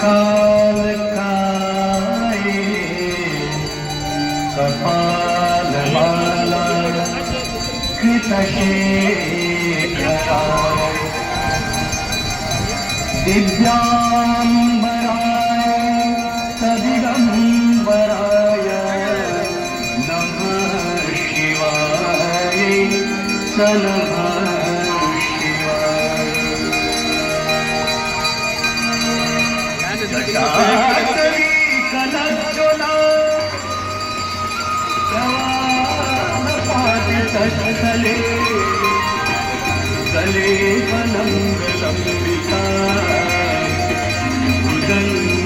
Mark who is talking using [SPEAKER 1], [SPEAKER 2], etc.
[SPEAKER 1] कालकाये कपालमाला कृतशेखराय दिव्याम्बराय सदिगम्बराय नमः शिवाय नमः शिवाय। जटाटवी कलज्ज्वला प्रवाहपादितस्थले गले वलङ्गलम्बिका भुजङ्गतुण्डमालिका।